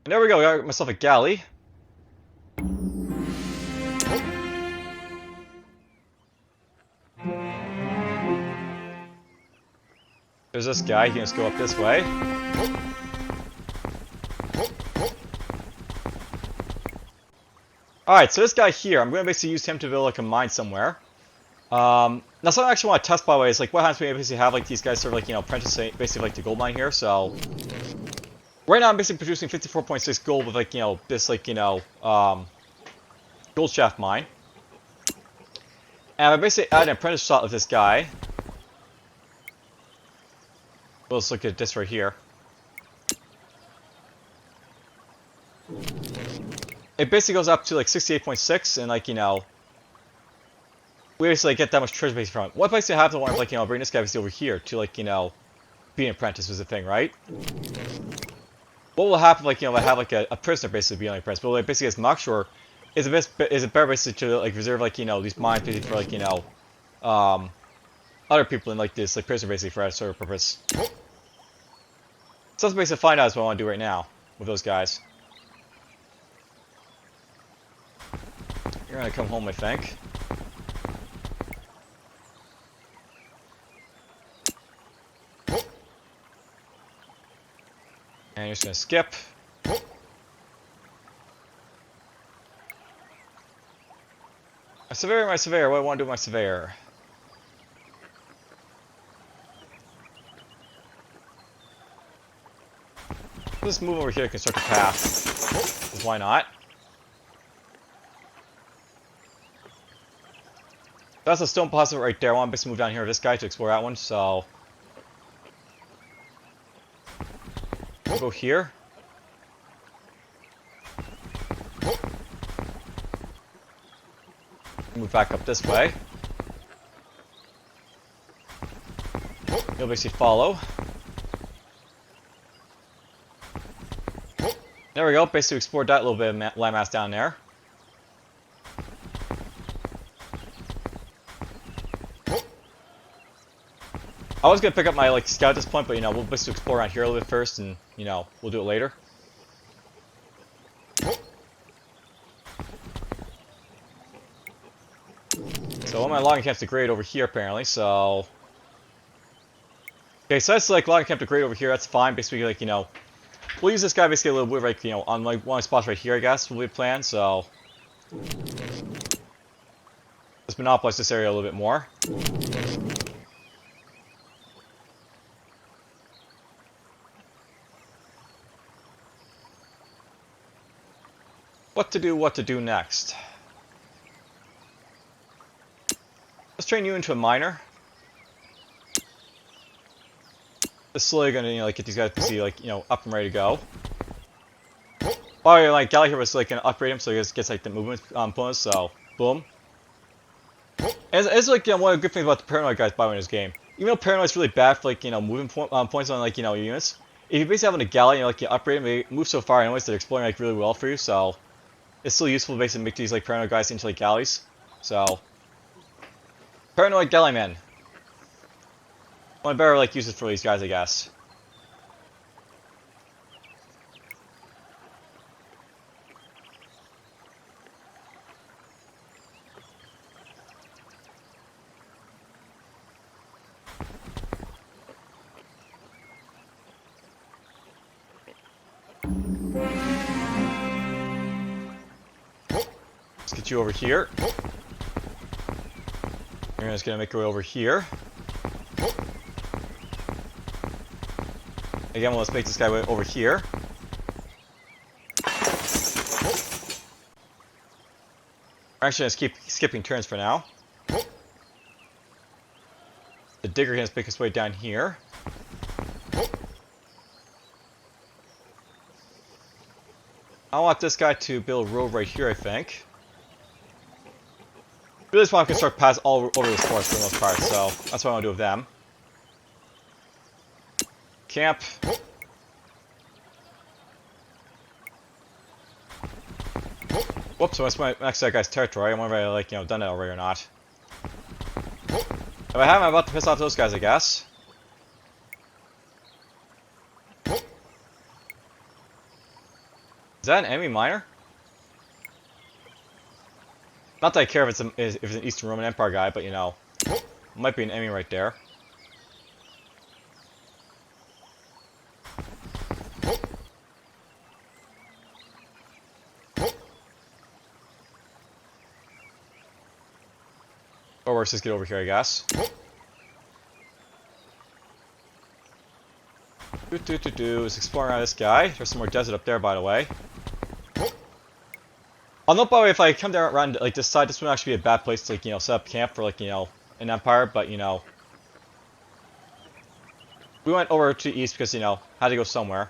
And there we go, I got myself a galley. There's this guy, he can just go up this way. Alright, so this guy here, I'm going to basically use him to build like a mine somewhere. Now something I actually want to test, by the way, is like what happens when we basically have like these guys sort of like, you know, apprentice basically like the gold mine here. So right now I'm basically producing 54.6 gold with like, you know, this like, you know, gold shaft mine. And I basically add an apprentice shot with this guy. Well, let's look at this right here. It basically goes up to like 68.6 and like, you know, we basically get that much treasure basically from it. What basically happens when like, you know, bring this guy basically over here to like, you know, be an apprentice was the thing, right? What will happen like, you know, if I have like a prisoner basically be an apprentice? But like, basically as Mockshore is it better basically to like reserve like, you know, these mines basically for like, you know, other people in like this like prisoner basically for that sort of purpose. So that's basically find out is what I want to do right now with those guys. You're gonna come home, I think. And you're just gonna skip. My surveyor, what do I want to do with my surveyor? Let's move over here to construct a path. Because why not? That's a stone deposit right there. I want to basically move down here with this guy to explore that one, so we'll go here. Move back up this way. You'll basically follow. There we go, basically explored that little bit of landmass down there. I was gonna pick up my like scout at this point, but you know, we'll basically explore around here a little bit first and you know, we'll do it later. So all my logging camps degrade over here apparently, so okay, so that's like logging camp degrade over here, that's fine. Basically like, you know, we'll use this guy basically a little bit like, you know, on like one of the spots right here, I guess, will be the plan, so let's monopolize this area a little bit more. What to do next? Let's train you into a miner. It's slowly gonna, you know, like get these guys to see like, you know, up and ready to go. Oh, like Gallagher was like gonna upgrade him so he gets like the movement bonus. So boom. And it's like, you know, one of the good things about the paranoid guys by in this game. Even though paranoid's really bad for like, you know, moving points on like, you know, units. If you basically have a galley, you know, like you upgrade them, they move so far anyways, they're exploring like really well for you. So it's still useful to basically make these like paranoid guys into like galleys. So paranoid galley man. Well, I better like use it for these guys, I guess. Let's get you over here. You're just gonna make your way over here. Again, well, let's make this guy way over here. We're actually gonna keep skipping turns for now. The digger can just make his way down here. I want this guy to build a road right here, I think. Really just want to construct paths all over this forest for the most part, so that's what I want to do with them. Camp. Whoops, I must max that guy's territory. I wonder if I like, you know, done that already or not. If I haven't, I'm about to piss off those guys, I guess. that an enemy miner? Not that I care if it's an Eastern Roman Empire guy, but you know, might be an enemy right there. Or let's just get over here, I guess. Let's explore around this guy. There's some more desert up there, by the way. I'll note, by the way, if I come down around like this side, this wouldn't actually be a bad place to, like, you know, set up camp for, like, you know, an empire. But you know, we went over to the east because, you know, had to go somewhere.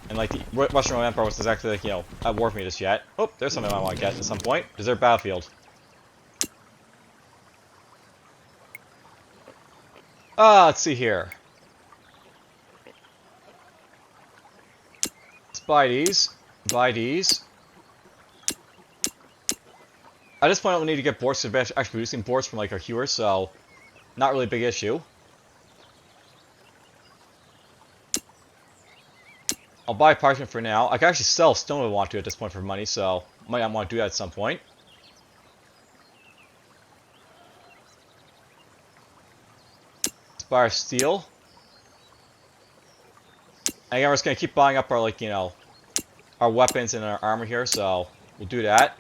And like the Western Roman Empire wasn't exactly, like, you know, at war with me just yet. Oh, there's something I want to get at some point. Desert battlefield. Let's see here. Let's buy these. Buy these. At this point, I don't need to get boards because we're actually producing boards from like our hewers, so not really a big issue. I'll buy parchment for now. I can actually sell stone if I want to at this point for money, so might not want to do that at some point. Let's buy our steel. And again, we're just gonna keep buying up our, like, you know, our weapons and our armor here, so we'll do that.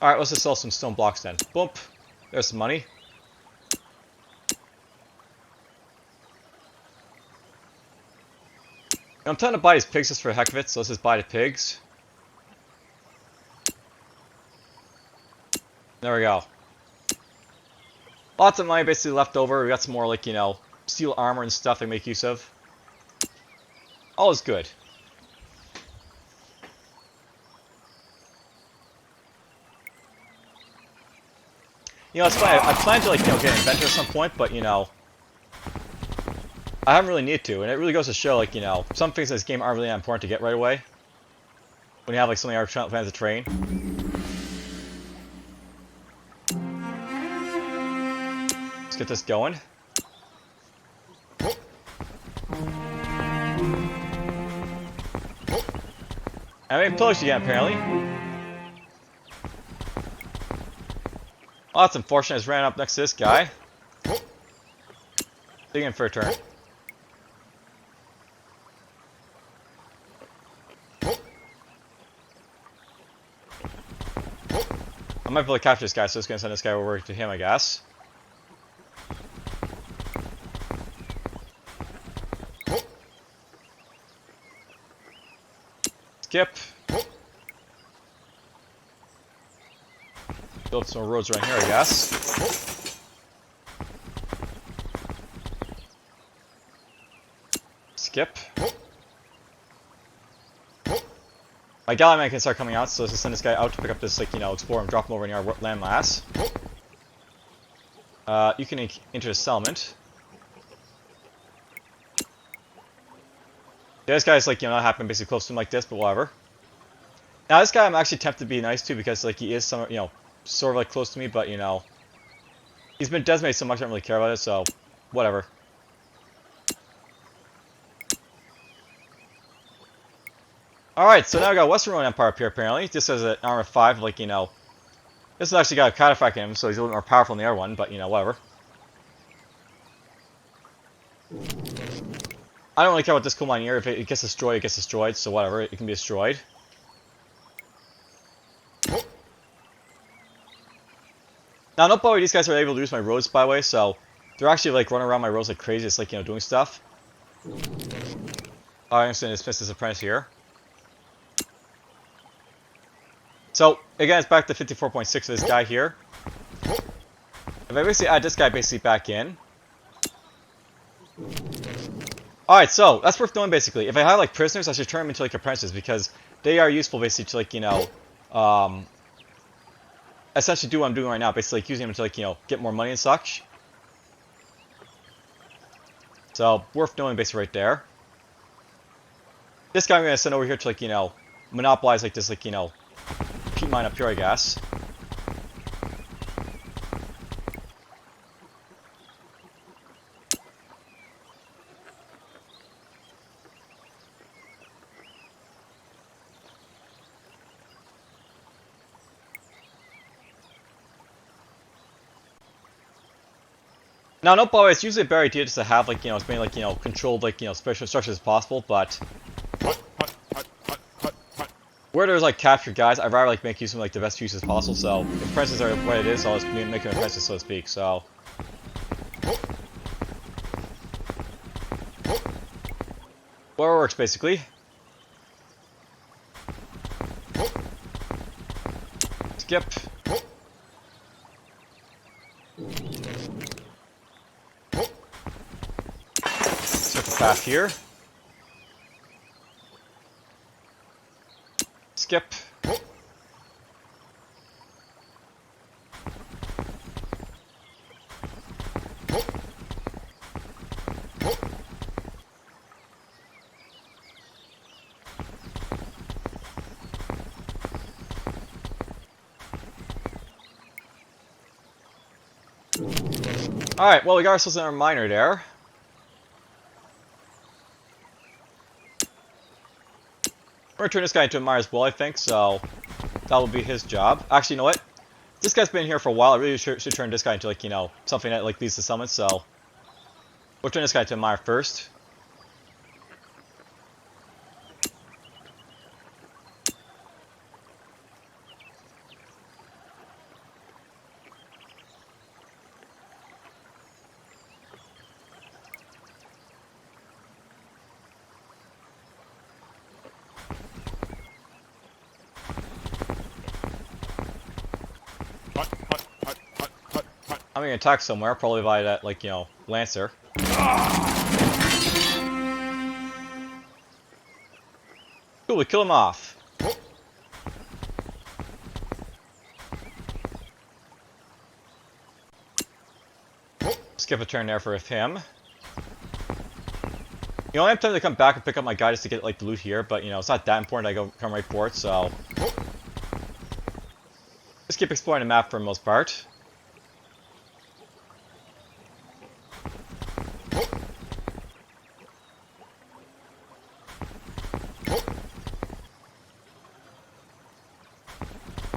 Alright, let's just sell some stone blocks then. Boom. There's some money. I'm tempted to buy these pigs just for the heck of it, so let's just buy the pigs. There we go. Lots of money basically left over. We got some more, like, you know, steel armor and stuff they make use of. All is good. You know, it's funny. I plan to, like, you know, get an inventor at some point, but, you know, I haven't really need to. And it really goes to show, like, you know, some things in this game aren't really that important to get right away. When you have, like, something like plans to train. Let's get this going. I made pillaged again, apparently. Oh, that's unfortunate. I just ran up next to this guy. Dig in for a turn. I might be able to capture this guy, so I'm just going to send this guy over to him, I guess. Skip. Build some roads around here, I guess. Skip. My galley man can start coming out, so let's just send this guy out to pick up this, like, you know, explore and drop him over in our landmass. You can enter the settlement. Yeah, this guy's, like, you know, not happening basically close to him like this, but whatever. Now, this guy I'm actually tempted to be nice to because, like, he is some, you know, sort of like close to me, but, you know, he's been decimated so much I don't really care about it, so whatever. Alright, so now we got Western Roman Empire up here, apparently. This has an armor 5, like, you know, this has actually got a cataphract in him, so he's a little more powerful than the other one, but, you know, whatever. I don't really care about this coal mine here. If it gets destroyed, it gets destroyed, so whatever, it can be destroyed. Now, not by these guys are able to use my roads, by the way, so they're actually, like, running around my roads like crazy, just, like, you know, doing stuff. I'm just going to dismiss this apprentice here. So, again, it's back to 54.6 for this guy here. If I basically add this guy basically back in. Alright, so, that's worth knowing basically. If I have, like, prisoners, I should turn them into, like, apprentices, because they are useful basically to, like, you know, essentially do what I'm doing right now, basically, like, using them to, like, you know, get more money and such. So, worth knowing basically right there. This guy I'm going to send over here to, like, you know, monopolize, like, this, like, you know, peat mine up here, I guess. Now, no, by the way, it's usually a better idea just to have, like, as many, like, controlled, like, special structures as possible, but where there's, like, captured guys, I'd rather, like, make use of, like, the best use as possible, so if apprentices are what it is, I'll just make them apprentices, so to speak, so. Whatever works, basically. Skip. Skip the path here. Skip. Alright, well, we got ourselves another miner there. We're gonna turn this guy into a miner as well, I think, so that will be his job. Actually, you know what? This guy's been here for a while. I really should turn this guy into, like, something that, like, leads to summons, so we'll turn this guy into a miner first. I'm gonna attack somewhere, probably by that, like, Lancer. Cool, we kill him off. Skip a turn there for him. I have time to come back and pick up my guy just to get, like, the loot here, but, it's not that important. I come right for it, so just keep exploring the map for the most part.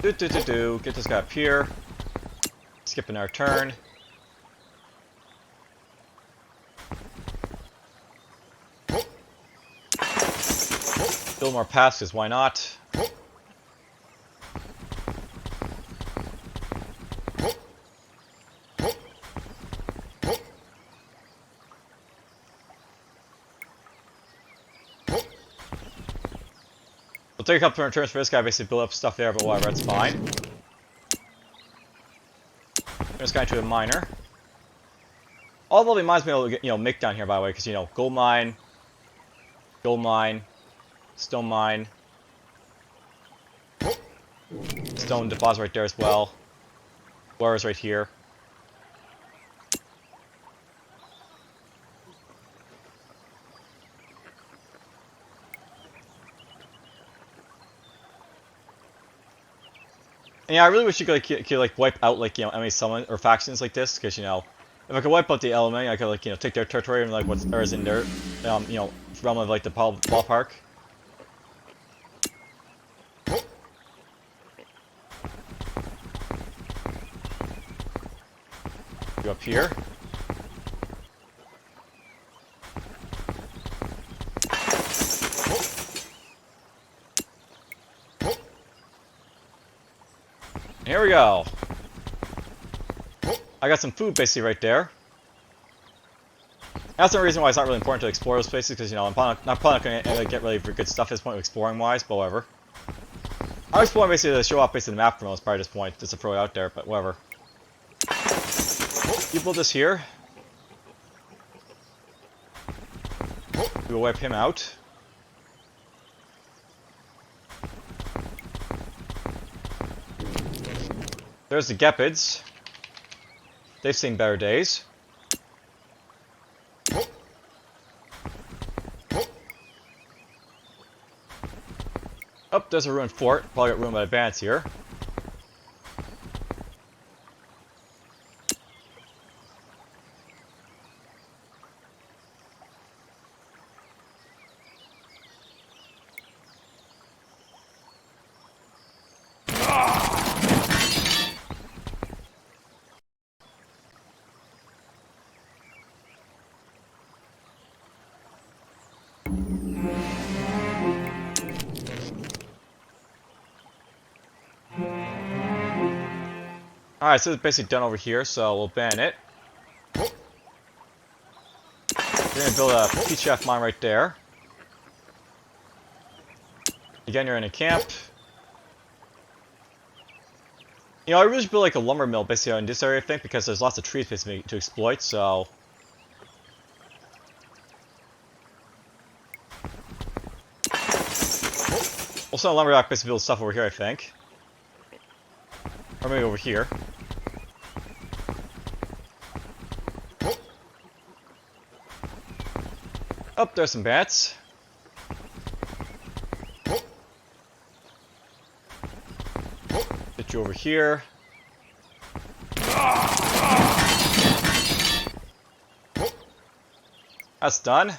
Get this guy up here. Skipping our turn. Build more paths, because why not? We'll take a couple turns for this guy, basically build up stuff there, but whatever, that's fine. Turn this guy into a miner. All the mines be able to get, make down here, by the way, because, gold mine, stone mine, stone deposit right there as well. Whatever's right here. And yeah, I really wish you could like wipe out, like, enemy summon or factions like this, because, if I could wipe out the element, I could, like, take their territory and, like, whatever's in their realm of, like, the ballpark. Go up here. Here we go. I got some food basically right there. That's the reason why it's not really important to explore those places, because, I'm probably not going to get really good stuff at this point, exploring wise, but whatever. I'm exploring basically to show off basically the map for the most part at this point, just to throw it out there, but whatever. You build this here. We'll wipe him out. There's the Gepids. They've seen better days. Oh, there's a ruined fort. Probably got ruined by advance here. Alright, so it's basically done over here, so we'll ban it. We're gonna build a peach shaft mine right there. Again, you're in a camp. You know, I really should build like a lumber mill basically in this area, I think, because there's lots of trees basically to exploit, so... We'll send a lumberjack basically build stuff over here, I think. Or maybe over here. Oh, there's some bats. Get you over here. That's done.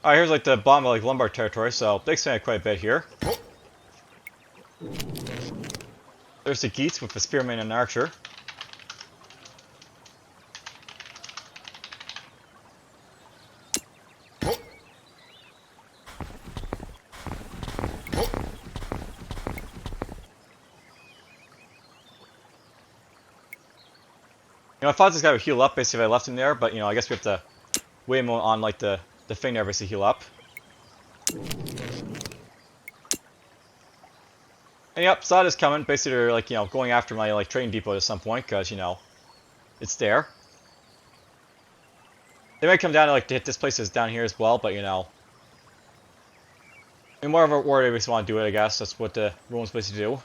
Alright, here's like the bottom of like lumbar territory, so they expanded quite a bit here. There's the Goths with a spearman and an archer. You know, I thought this guy would heal up basically if I left him there, but you know, I guess we have to wait him on like the thing there basically heal up. And yep, Zod is coming. Basically, they're like, you know, going after my like trading depot at some point because you know, it's there. They might come down to like to hit this place is down here as well, but you know, in more of a war, they just want to do it. I guess that's what the Romans basically do.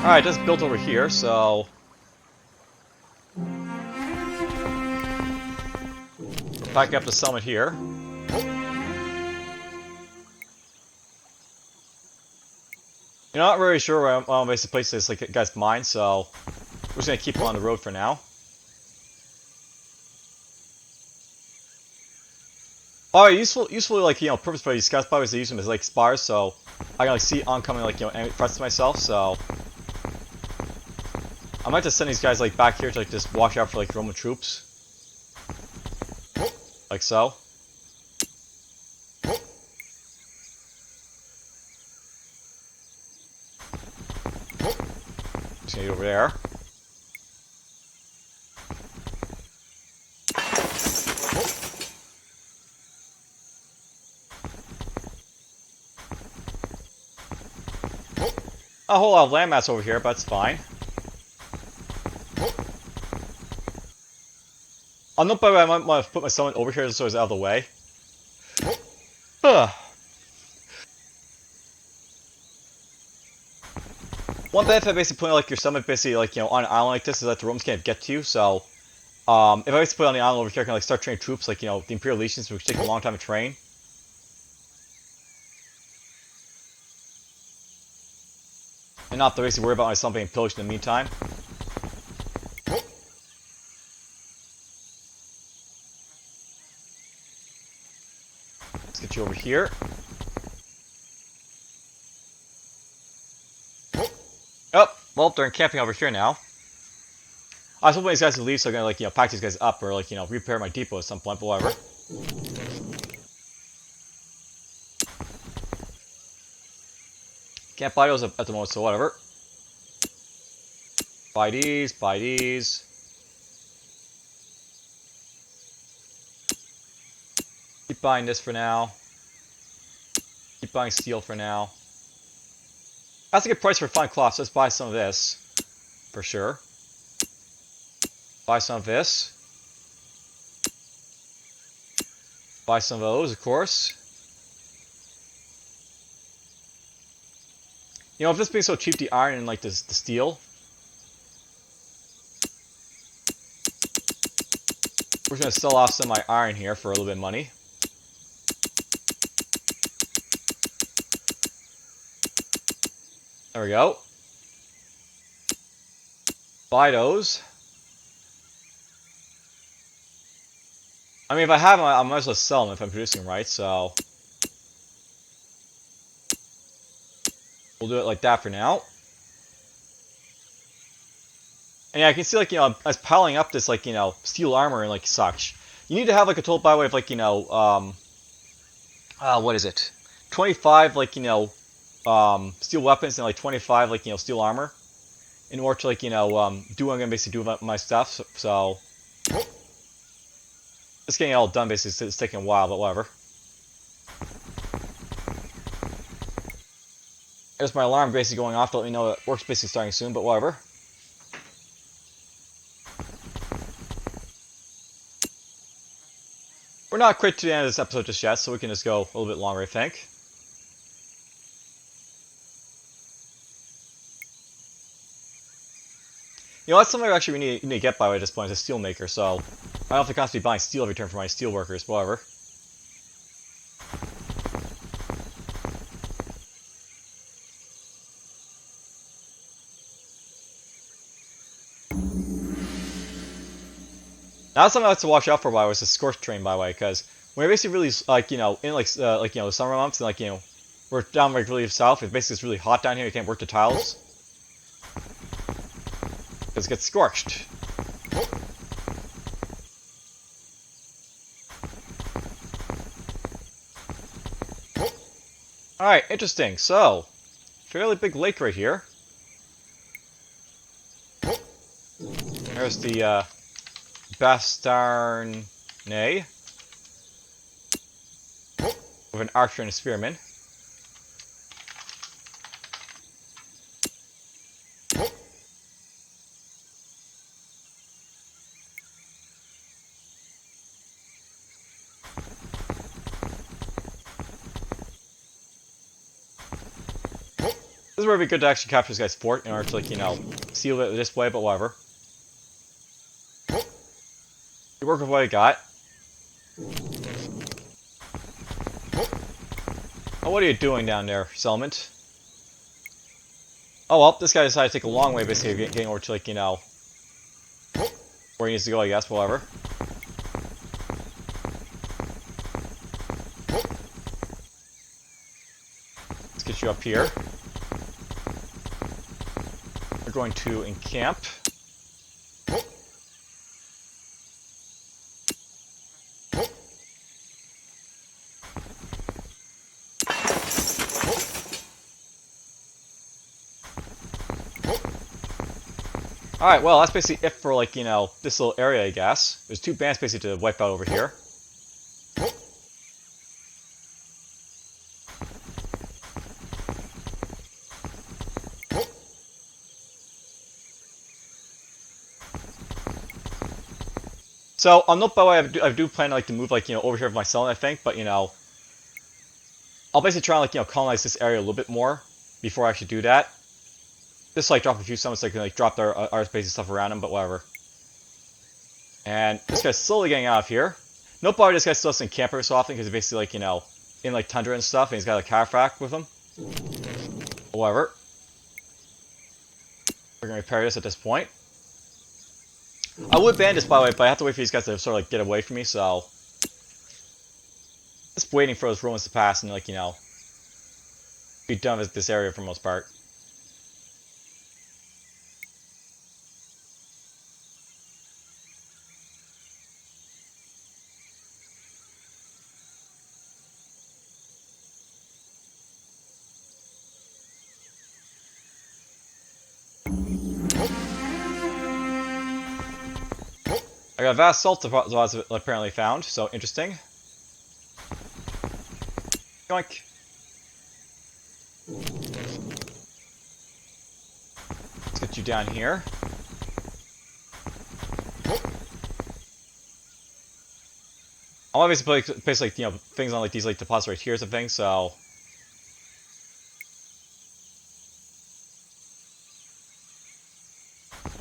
Alright, just built over here, so... we're packing up the summit here. You're not really sure where I'm basically place this like guy's mine, so we're just gonna keep him on the road for now. Alright, usefully like, you know, purpose for these scouts probably is to use them as like spars, so I can like see oncoming like, you know, enemy threats to myself, so I might just send these guys like back here to like just watch out for like Roman troops. Like so. Just gonna get over there. A whole lot of landmass over here, but that's fine. I know, by the way, I might want to put my summon over here so it's out of the way. One benefit basically putting like your summon basically like, you know, on an island like this is that the Romans can't get to you, so if I basically put it on the island over here, I can like start training troops like, you know, the Imperial Legions, which take a long time to train. And not to basically worry about myself being pillaged in the meantime. Let's get you over here. Oh, well, they're encamping over here now. I was hoping these guys would leave, so I'm gonna like, you know, pack these guys up or like, you know, repair my depot at some point, but whatever. Can't buy those at the moment, so whatever. Buy these, buy these. Keep buying this for now. Keep buying steel for now. That's a good price for fine cloth, so let's buy some of this. For sure. Buy some of this. Buy some of those, of course. You know, if this being so cheap, the iron and like the steel. We're just gonna sell off some of my iron here for a little bit of money. There we go. Buy those. I mean, if I have them, I might as well sell them if I'm producing right, so... We'll do it like that for now. And yeah, I can see, like, you know, I was piling up this, like, you know, steel armor and, like, such. You need to have, like, a total by way of, like, you know, what is it? 25, like, you know, steel weapons and, like, 25, like, you know, steel armor. In order to, like, you know, do what I'm gonna basically do with my stuff, so... Just getting it all done, basically, it's taking a while, but whatever. There's my alarm basically going off to let me know that work's basically starting soon, but whatever. We're not quite to the end of this episode just yet, so we can just go a little bit longer, I think. You know, that's something I actually need to get by the way at this point, is a steel maker, so I don't have to constantly buying steel every turn for my steel workers, whatever. Now, that's something I have to watch out for, by the way, is the scorch train, by the way, because when you're basically really, like, you know, in, like you know, the summer months, and, like, you know, we're down, like, really south, it basically is really hot down here, you can't work the tiles. Because it gets scorched. Alright, interesting. So, fairly big lake right here. There's the, Bastarnae. With an archer and a spearman. This is where it'd be good to actually capture this guy's fort in order to, like, you know, seal it this way, but whatever. You work with what I got. Oh, what are you doing down there, settlement? Oh well, this guy decided to take a long way, basically, getting over to, like, you know, where he needs to go, I guess, whatever. Let's get you up here. We're going to encamp. Alright, well, that's basically it for, like, you know, this little area, I guess. There's two bands basically to wipe out over here. So, on note, by the way, I do plan, like, to move, like, you know, over here with my settlement, I think, but, you know, I'll basically try and, like, you know, colonize this area a little bit more before I actually do that. Just, like, drop a few summons so I can, like, drop their basic stuff around them, but whatever. And this guy's slowly getting out of here. Note, by the way, this guy still doesn't camp every so often because he's basically, like, you know, in, like, tundra and stuff, and he's got a carafac with him. Whatever. We're gonna repair this at this point. I would ban this, by the way, but I have to wait for these guys to sort of, like, get away from me, so... Just waiting for those Romans to pass and, like, you know... be done with this area for the most part. I got a vast salt deposit apparently found, so interesting. Yoink. Let's get you down here. I'll obviously place, like, you know, things on, like, these, like, deposits right here and things, so...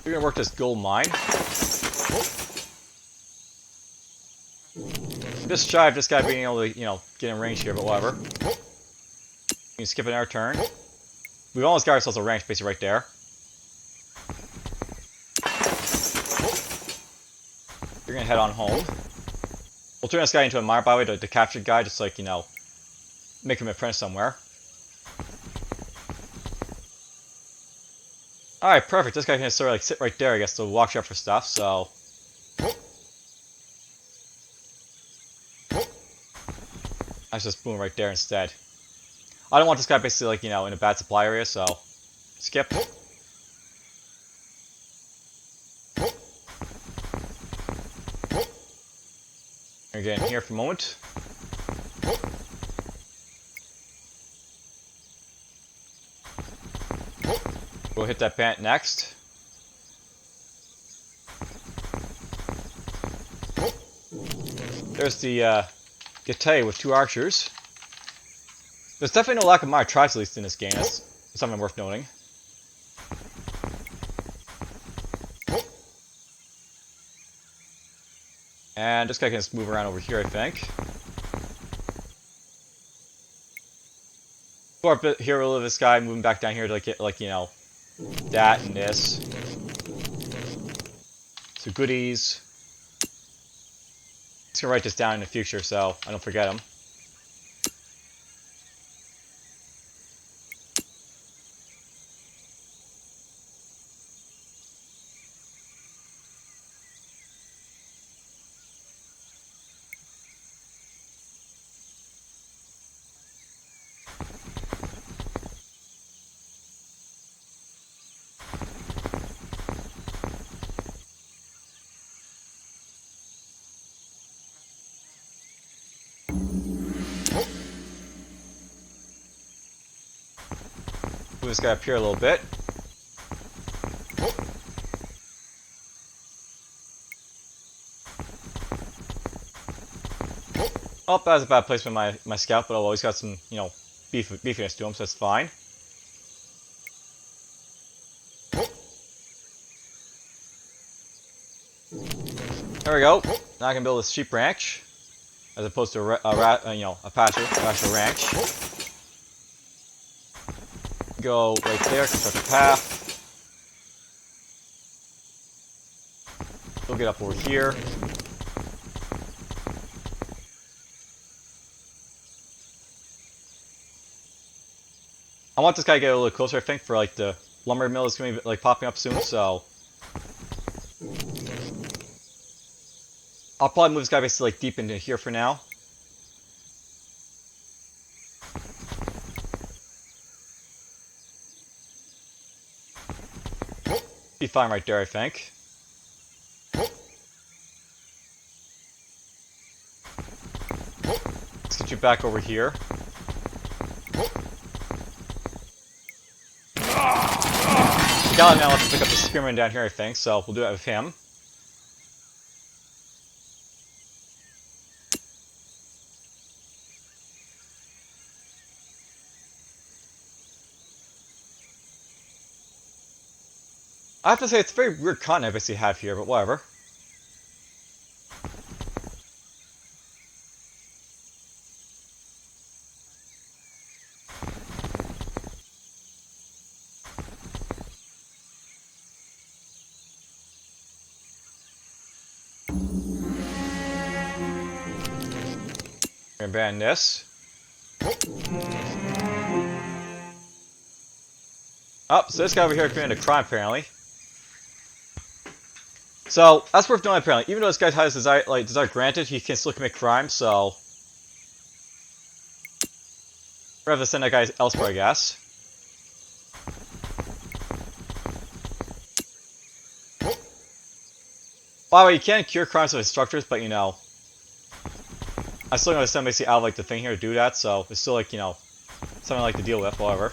We're gonna work this gold mine. Just shy of this guy being able to, you know, get in range here, but whatever. You can skip an air turn. we've almost got ourselves a ranch basically right there. We're gonna head on home. We'll turn this guy into a miner, by the way, the captured guy, just like, you know, make him an apprentice somewhere. Alright, perfect. This guy can sort of like sit right there, I guess, to watch out for stuff, so. Let's just boom right there instead. I don't want this guy basically, like, you know, in a bad supply area, so. Skip. We're getting here for a moment. We'll hit that bandit next. There's the Getae with 2 archers. There's definitely no lack of miner tribes, at least in this game. That's something worth noting. And this guy can just move around over here, I think. Or a bit here, a little of this guy moving back down here to like get, like, you know, that and this. So goodies. Just gonna write this down in the future so I don't forget them. Move this guy up here a little bit. Oh, that was a bad placement of my scout, but I've always got some, you know, beefiness to him, so that's fine. There we go. Now I can build a sheep ranch, as opposed to a pasture ranch. Go right there, construct a path. We'll get up over here. I want this guy to get a little closer, I think, for like the lumber mill is going to be like popping up soon, so I'll probably move this guy basically like deep into here for now. Be fine right there, I think. Let's get you back over here. Gallon now wants to pick up the spearman down here, I think, so we'll do that with him. I have to say, it's a very weird continent I basically have here, but whatever. We're gonna ban this. Oh, so this guy over here committed a crime, apparently. So, that's worth knowing, apparently. Even though this guy has desire granted, he can still commit crime, so we're gonna have to send that guy elsewhere, I guess. By the way, you can cure crimes with instructors, but, you know, I'm still gonna send basically out of like the thing here to do that, so it's still like, you know, something I like to deal with, however.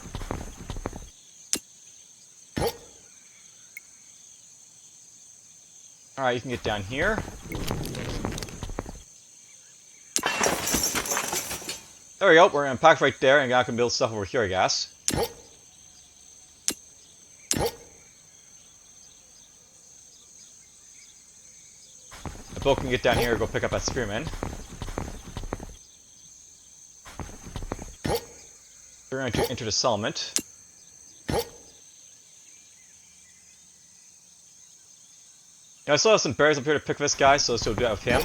Alright, you can get down here. There we go, we're gonna pack right there, and I can build stuff over here, I guess. The boat can get down here and go pick up that spearman. We're going to enter the settlement. I still have some berries up here to pick this guy, so let's do that with him.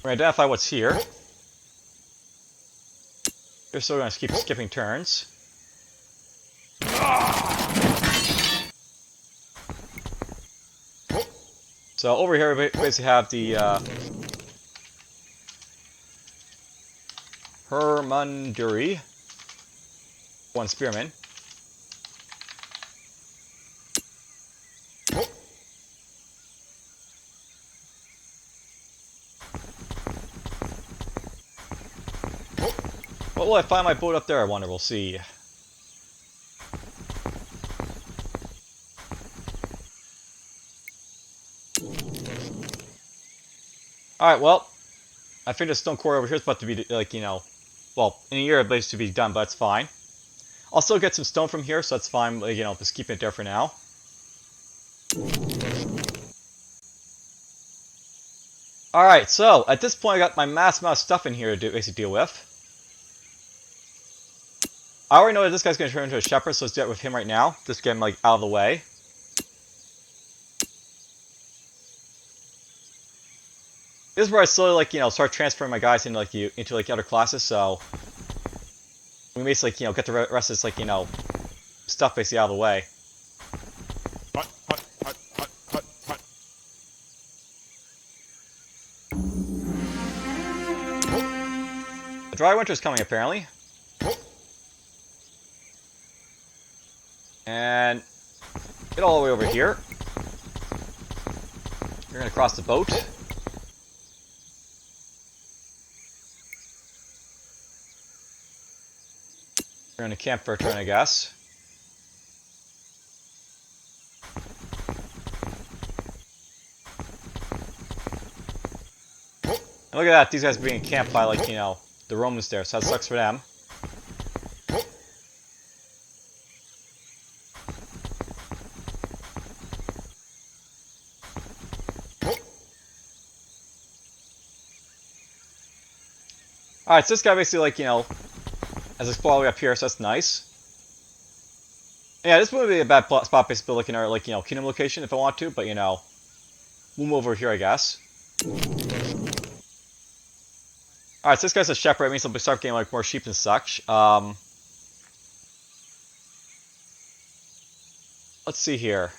We're gonna identify what's here. We're still gonna keep skipping turns. So over here we basically have the Hermunduri, one spearman. What will I find my boat up there? I wonder. We'll see. Alright, well, I think the stone quarry over here is about to be, like, you know, well, in a year it needs to be done, but that's fine. I'll still get some stone from here, so that's fine, you know, just keeping it there for now. Alright, so, at this point I got my mass amount of stuff in here to basically deal with. I already know that this guy's going to turn into a shepherd, so let's do it with him right now. Just get him, like, out of the way. This is where I slowly, like, you know, start transferring my guys into, like, other classes, so... we basically, like, you know, get the rest of this, like, you know, stuff basically out of the way. The dry winter is coming, apparently. And get all the way over here. You're going to cross the boat. We're going to camp for a turn, I guess. And look at that, these guys are being camped by, like, you know, the Romans there, so that sucks for them. Alright, so this guy basically, like, you know, has explored all the way up here, so that's nice. Yeah, this wouldn't be a bad spot basically looking at our, like, you know, kingdom location if I want to, but, you know, we'll move over here, I guess. Alright, so this guy's a shepherd, it means he'll start getting, like, more sheep and such. Let's see here.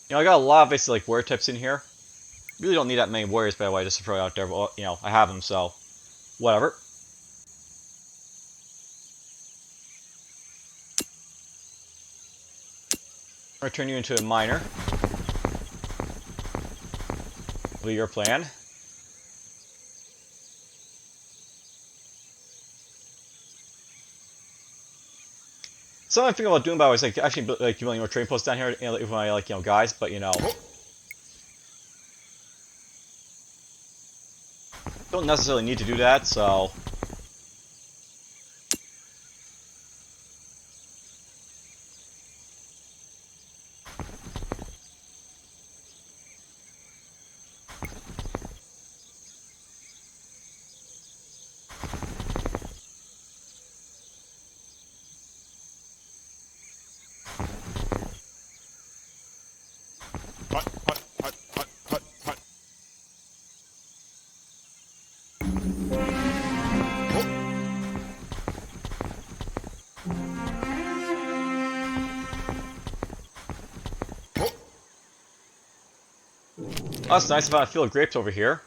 You know, I got a lot of basically, like, warrior types in here. Really don't need that many warriors, by the way, just to throw it out there, but, you know, I have them, so whatever. I'm going to turn you into a miner. Will be your plan. Something I'm thinking about doing, by the way, is, like, actually, like, building more trading posts down here, you know, with my, like, you know, guys, but, you know, don't necessarily need to do that, so... Oh, that's nice. I found a field of grapes over here.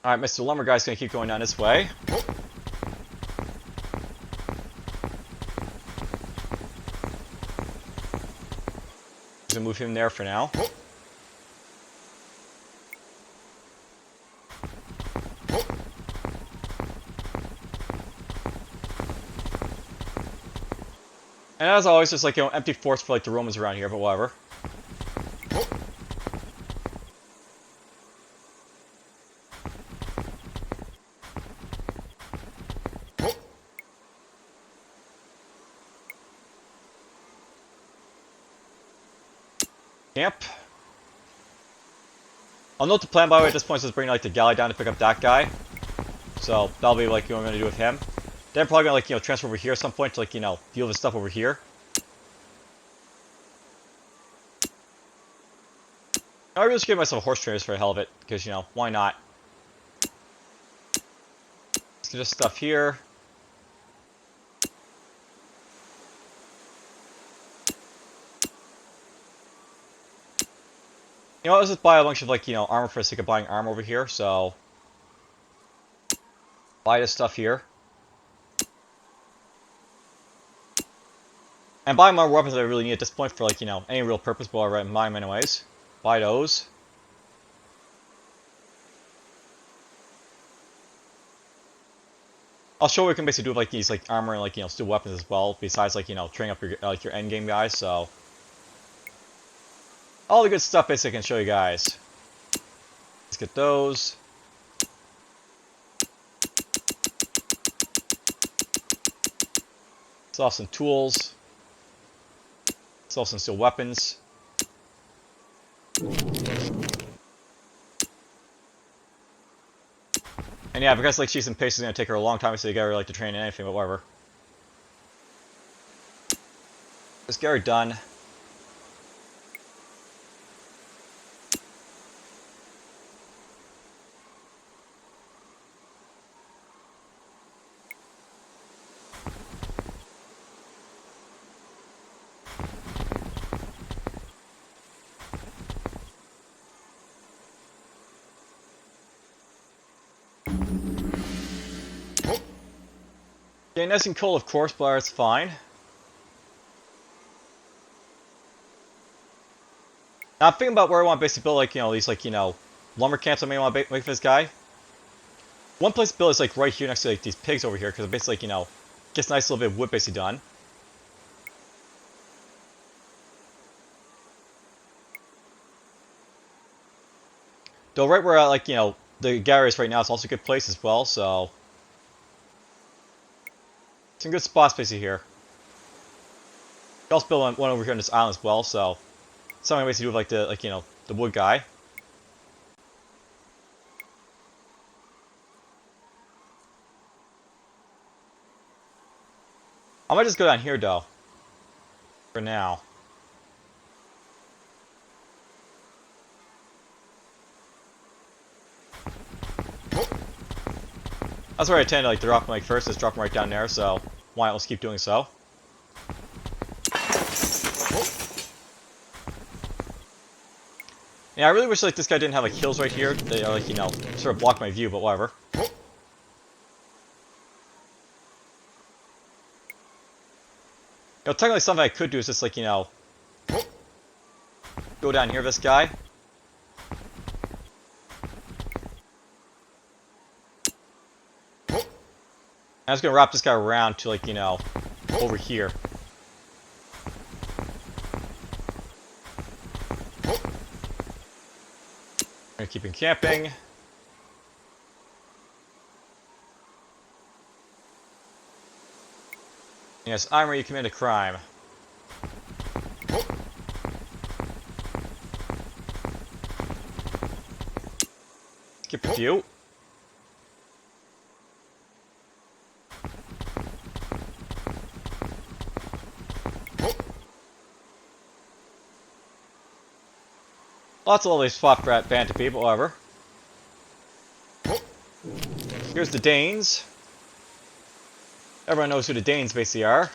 Alright, Mr. Lumber Guy's gonna keep going down this way. Gonna move him there for now. And as always, just, like, you know, empty forts for, like, the Romans around here, but whatever. Camp. I'll note the plan, by the way, at this point is bring like the galley down to pick up that guy. So that'll be like what I'm gonna do with him. Then I'm probably gonna like transfer over here at some point to like deal with stuff over here. I really just give myself a horse trainers for the hell of it, because why not? Let's get this stuff here. Let's just buy a bunch of like armor for the sake of buying armor over here. So buy this stuff here. And buy more weapons that I really need at this point for like any real purpose, but I'll buy them anyways. Buy those. I'll show what we can basically do with like these like armor and like steel weapons as well, besides like training up your end game guys. So all the good stuff basically I can show you guys. Let's get those. Let's off some tools. Let's off some steel weapons. And yeah, because like she's in pace, it's gonna take her a long time, so you gotta like to train in anything, but whatever. Let's get her done. Yeah, nice and cold, of course, but it's fine. Now I'm thinking about where I want to basically build, like, these, like, lumber camps I may want to make for this guy. One place to build is, like, right here next to, like, these pigs over here, because it basically, like, gets a nice little bit of wood basically done. Though right where, like, the gallery is right now is also a good place as well, so... Some good spots basically here. You also build one over here on this island as well, so something I basically do with like the wood guy. I might just go down here though. For now. That's where I tend to like drop them like first, just drop them right down there, so why not let's keep doing so. Yeah, I really wish like this guy didn't have like hills right here. They are like, sort of block my view, but whatever. Technically something I could do is just like, go down here this guy. I'm just gonna wrap this guy around to like, over here. I'm gonna keep him camping. Yes, I'm ready to commit a crime. Skip a few. Lots of lovely spot for that band to be, but whatever. Here's the Danes. Everyone knows who the Danes basically are.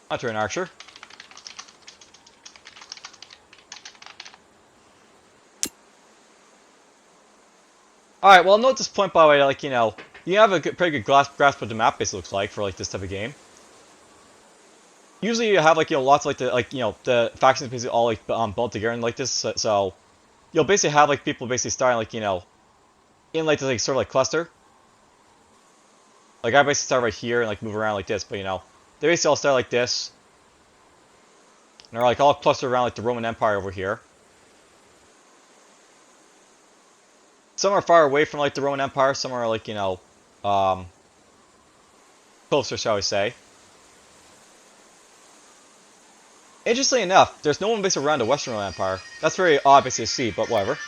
Hunter and Archer. Alright, well, note this point by the way, like, you have a pretty good grasp of the map, basically looks like, for like this type of game. Usually you have like lots of like the factions basically all like built together and like this, so you'll basically have like people basically starting like in like this like sort of like cluster. Like I basically start right here and like move around like this, but they basically all start like this, and they're like all clustered around like the Roman Empire over here. Some are far away from like the Roman Empire, some are like closer, shall we say. Interestingly enough, there's no one based around the Western Roman Empire. That's very odd basically to see, but whatever.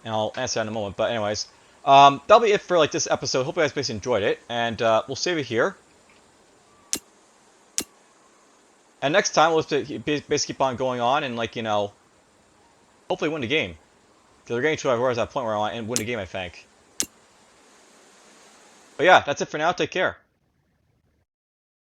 And I'll answer that in a moment. But anyways, that'll be it for like this episode. Hope you guys basically enjoyed it, and we'll save it here. And next time we'll just basically keep on going on and like hopefully win the game. Because we're getting to that point where I want to win the game, I think. But yeah, that's it for now. Take care.